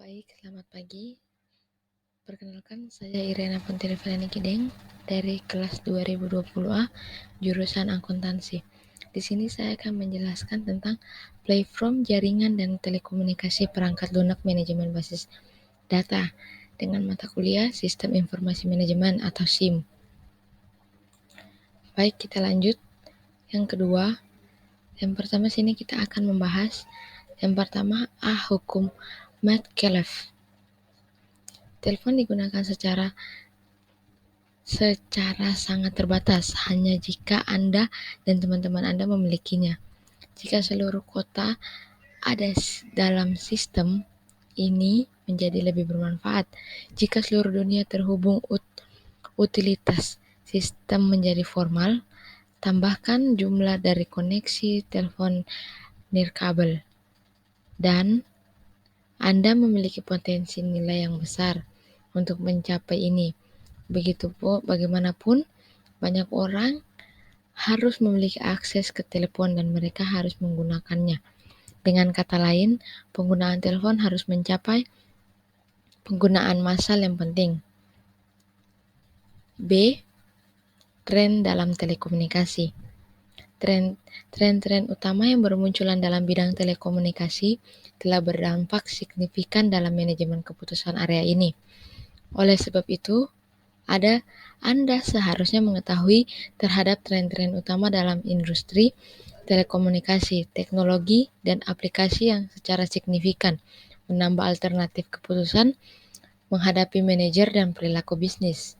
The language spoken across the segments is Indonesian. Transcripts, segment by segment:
Baik, selamat pagi. Perkenalkan, saya Irena Pontirevalani Kideng dari kelas 2020A, jurusan akuntansi. Di sini saya akan menjelaskan tentang platform jaringan dan telekomunikasi perangkat lunak manajemen basis data dengan mata kuliah Sistem Informasi Manajemen atau SIM. Baik, kita lanjut. Yang kedua, yang pertama sini kita akan membahas yang pertama hukum Metcalfe. Telepon digunakan secara sangat terbatas hanya jika Anda dan teman-teman Anda memilikinya. Jika seluruh kota ada dalam sistem ini menjadi lebih bermanfaat. Jika seluruh dunia terhubung utilitas sistem menjadi formal, tambahkan jumlah dari koneksi telepon nirkabel dan Anda memiliki potensi nilai yang besar untuk mencapai ini. Bagaimanapun, banyak orang harus memiliki akses ke telepon dan mereka harus menggunakannya. Dengan kata lain, penggunaan telepon harus mencapai penggunaan massal yang penting. B. Tren dalam telekomunikasi. Tren-tren utama yang bermunculan dalam bidang telekomunikasi telah berdampak signifikan dalam manajemen keputusan area ini. Oleh sebab itu, Anda seharusnya mengetahui terhadap tren-tren utama dalam industri telekomunikasi, teknologi, dan aplikasi yang secara signifikan menambah alternatif keputusan menghadapi manajer dan perilaku bisnis.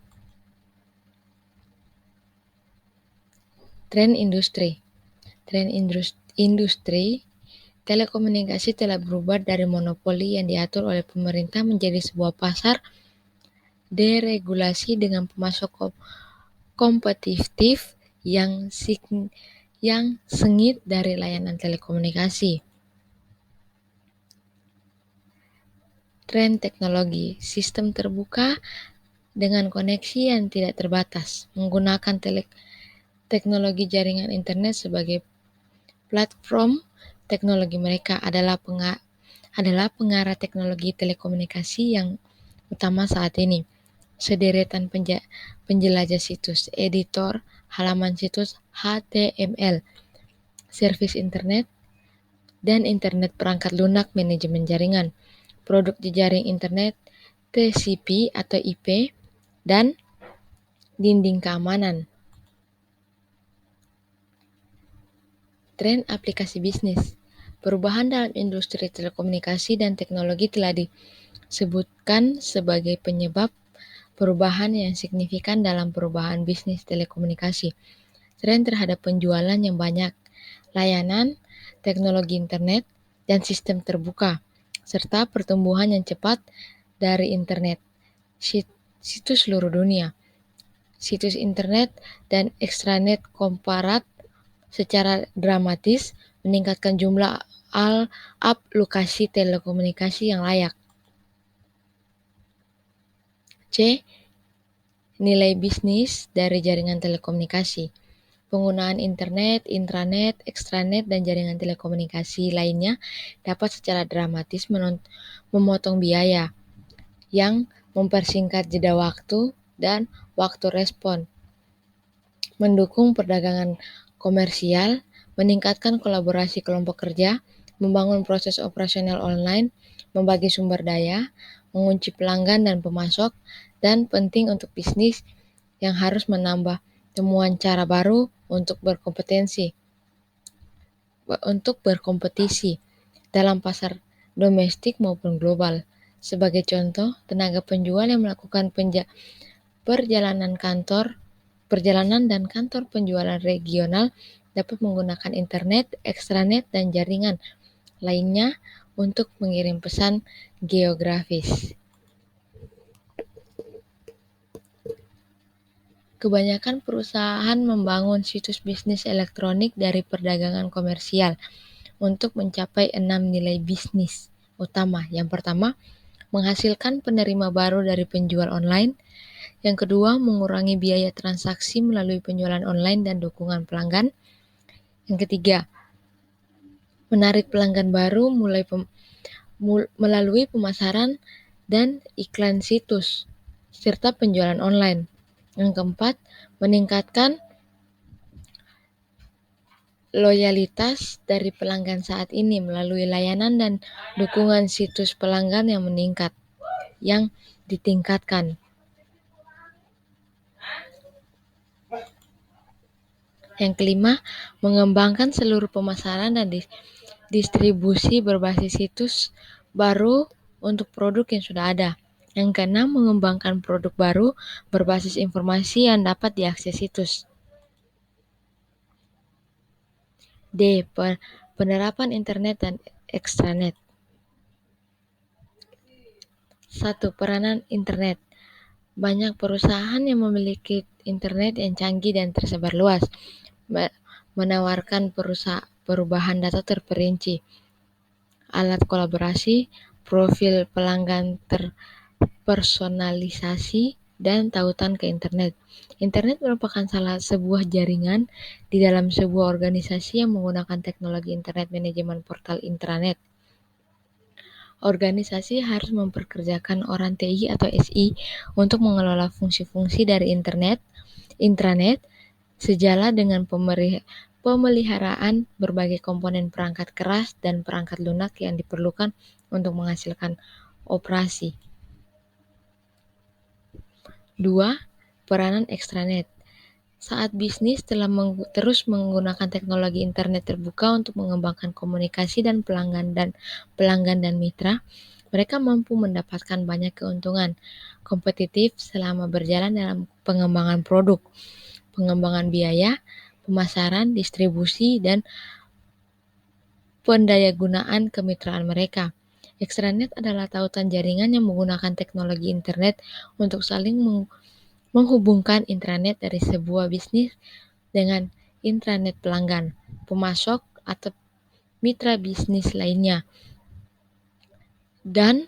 Tren industri telekomunikasi telah berubah dari monopoli yang diatur oleh pemerintah menjadi sebuah pasar deregulasi dengan pemasok kompetitif yang sengit dari layanan telekomunikasi. Tren teknologi, sistem terbuka dengan koneksi yang tidak terbatas, menggunakan teknologi jaringan internet sebagai platform teknologi mereka adalah pengarah teknologi telekomunikasi yang utama saat ini. Sederetan penjelajah situs, editor, halaman situs HTML, servis internet, dan internet perangkat lunak manajemen jaringan, produk jejaring internet, TCP atau IP, dan dinding keamanan. Tren aplikasi bisnis. Perubahan dalam industri telekomunikasi dan teknologi telah disebutkan sebagai penyebab perubahan yang signifikan dalam perubahan bisnis telekomunikasi. Tren terhadap penjualan yang banyak, layanan, teknologi internet, dan sistem terbuka, serta pertumbuhan yang cepat dari internet, situs seluruh dunia. Situs internet dan ekstranet komparat secara dramatis meningkatkan jumlah aplikasi telekomunikasi yang layak. C. Nilai bisnis dari jaringan telekomunikasi. Penggunaan internet, intranet, ekstranet, dan jaringan telekomunikasi lainnya dapat secara dramatis memotong biaya yang mempersingkat jeda waktu dan waktu respon, mendukung perdagangan komersial, meningkatkan kolaborasi kelompok kerja, membangun proses operasional online, membagi sumber daya, mengunci pelanggan dan pemasok, dan penting untuk bisnis yang harus menambah temuan cara baru untuk berkompetisi dalam pasar domestik maupun global. Sebagai contoh, tenaga penjual yang melakukan perjalanan dan kantor penjualan regional dapat menggunakan internet, ekstranet, dan jaringan lainnya untuk mengirim pesan geografis. Kebanyakan perusahaan membangun situs bisnis elektronik dari perdagangan komersial untuk mencapai 6 nilai bisnis utama. Yang pertama, menghasilkan penerima baru dari penjual online. Yang kedua, mengurangi biaya transaksi melalui penjualan online dan dukungan pelanggan. Yang ketiga, menarik pelanggan baru melalui pemasaran dan iklan situs, serta penjualan online. Yang keempat, meningkatkan loyalitas dari pelanggan saat ini melalui layanan dan dukungan situs pelanggan yang ditingkatkan. Yang kelima, mengembangkan seluruh pemasaran dan distribusi berbasis situs baru untuk produk yang sudah ada. Yang keenam, mengembangkan produk baru berbasis informasi yang dapat diakses situs. D. Penerapan internet dan ekstranet. 1. Peranan internet. Banyak perusahaan yang memiliki internet yang canggih dan tersebar luas, menawarkan perubahan data terperinci, alat kolaborasi, profil pelanggan terpersonalisasi, dan tautan ke internet. Internet merupakan sebuah jaringan di dalam sebuah organisasi yang menggunakan teknologi internet manajemen portal intranet. Organisasi harus memperkerjakan orang TI atau SI untuk mengelola fungsi-fungsi dari intranet, sejalan dengan pemeliharaan berbagai komponen perangkat keras dan perangkat lunak yang diperlukan untuk menghasilkan operasi. 2. Peranan ekstranet. Saat bisnis telah terus menggunakan teknologi internet terbuka untuk mengembangkan komunikasi dan pelanggan dan mitra, mereka mampu mendapatkan banyak keuntungan kompetitif selama berjalan dalam pengembangan produk, pengembangan biaya, pemasaran, distribusi, dan pendayagunaan kemitraan mereka. Ekstranet adalah tautan jaringan yang menggunakan teknologi internet untuk saling menghubungkan intranet dari sebuah bisnis dengan intranet pelanggan, pemasok, atau mitra bisnis lainnya. Dan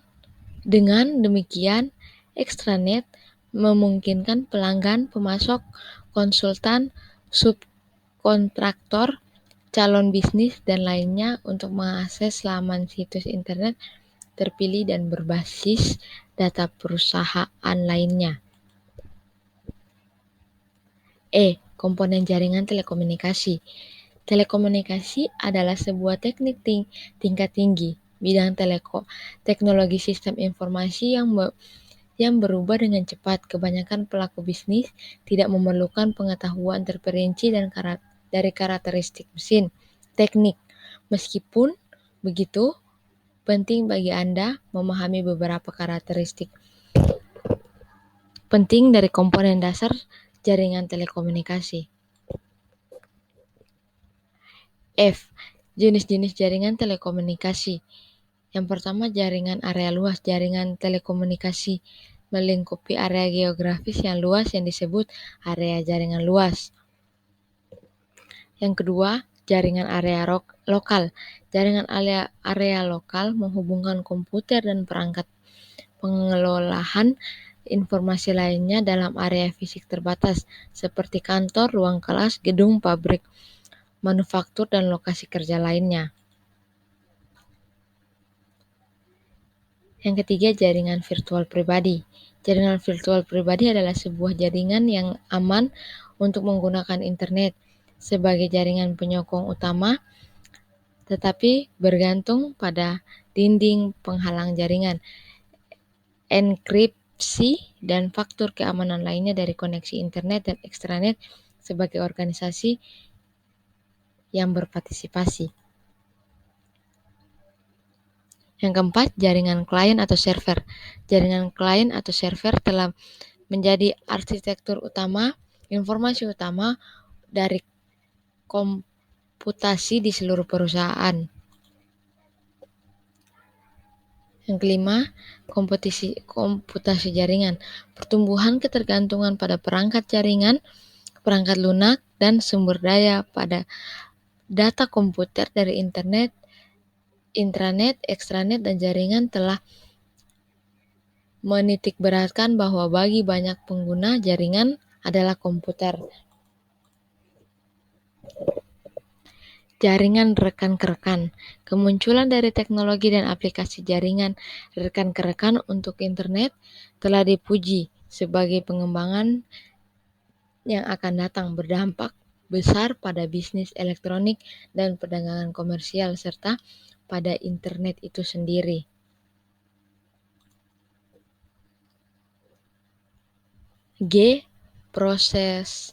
dengan demikian, ekstranet memungkinkan pelanggan, pemasok, konsultan, subkontraktor, calon bisnis, dan lainnya untuk mengakses laman situs internet terpilih dan berbasis data perusahaan lainnya. Komponen jaringan telekomunikasi. Telekomunikasi adalah sebuah teknik tingkat tinggi bidang teknologi sistem informasi yang berubah dengan cepat. Kebanyakan pelaku bisnis tidak memerlukan pengetahuan terperinci dari karakteristik mesin teknik. Meskipun begitu, penting bagi Anda memahami beberapa karakteristik penting dari komponen dasar jaringan telekomunikasi. Jenis-jenis jaringan telekomunikasi. Yang pertama, jaringan area luas. Jaringan telekomunikasi melingkupi area geografis yang luas yang disebut area jaringan luas. Yang kedua, jaringan area lokal. Jaringan area lokal menghubungkan komputer dan perangkat pengelolaan informasi lainnya dalam area fisik terbatas, seperti kantor, ruang kelas, gedung, pabrik, manufaktur, dan lokasi kerja lainnya. Yang ketiga, jaringan virtual pribadi. Jaringan virtual pribadi adalah sebuah jaringan yang aman untuk menggunakan internet sebagai jaringan penyokong utama, tetapi bergantung pada dinding penghalang jaringan, enkripsi, dan faktor keamanan lainnya dari koneksi internet dan ekstranet sebagai organisasi yang berpartisipasi. Yang keempat, jaringan klien atau server. Jaringan klien atau server telah menjadi arsitektur utama, informasi utama dari komputasi di seluruh perusahaan. Yang kelima, komputasi jaringan. Pertumbuhan ketergantungan pada perangkat jaringan, perangkat lunak, dan sumber daya pada data komputer dari internet, intranet, ekstranet, dan jaringan telah menitikberatkan bahwa bagi banyak pengguna, jaringan adalah komputer. Jaringan rekan ke rekan. Kemunculan dari teknologi dan aplikasi jaringan rekan ke rekan untuk internet telah dipuji sebagai pengembangan yang akan datang berdampak besar pada bisnis elektronik dan perdagangan komersial serta pada internet itu sendiri. G. Prosesor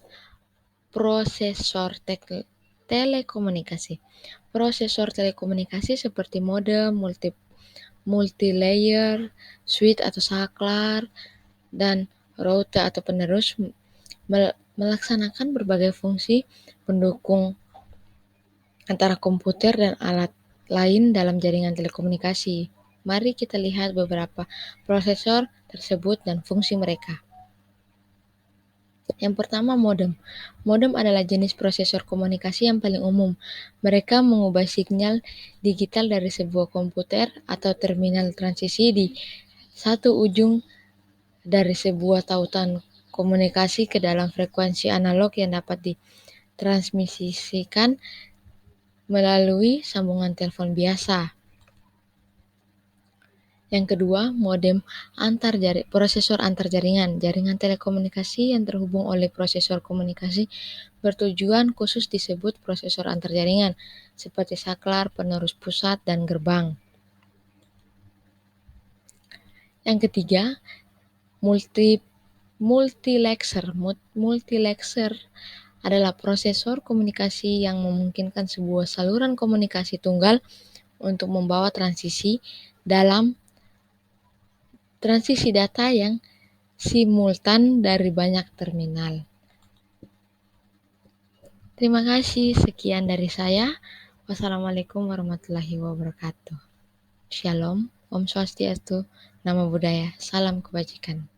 telekomunikasi. Prosesor telekomunikasi seperti modem, multilayer, switch atau saklar, dan router atau penerus melaksanakan berbagai fungsi pendukung antara komputer dan alat lain dalam jaringan telekomunikasi. Mari kita lihat beberapa prosesor tersebut dan fungsi mereka. Yang pertama, modem. Modem adalah jenis prosesor komunikasi yang paling umum. Mereka mengubah sinyal digital dari sebuah komputer atau terminal transisi di satu ujung dari sebuah tautan komunikasi ke dalam frekuensi analog yang dapat ditransmisikan melalui sambungan telepon biasa. Yang kedua, modem prosesor antar jaringan. Jaringan telekomunikasi yang terhubung oleh prosesor komunikasi bertujuan khusus disebut prosesor antar jaringan, seperti saklar, penerus pusat, dan gerbang. Yang ketiga, multilexer. Multilexer adalah prosesor komunikasi yang memungkinkan sebuah saluran komunikasi tunggal untuk membawa transisi data yang simultan dari banyak terminal. Terima kasih, sekian dari saya. Wassalamualaikum warahmatullahi wabarakatuh. Shalom, Om Swastiastu, Namo Buddhaya, salam kebajikan.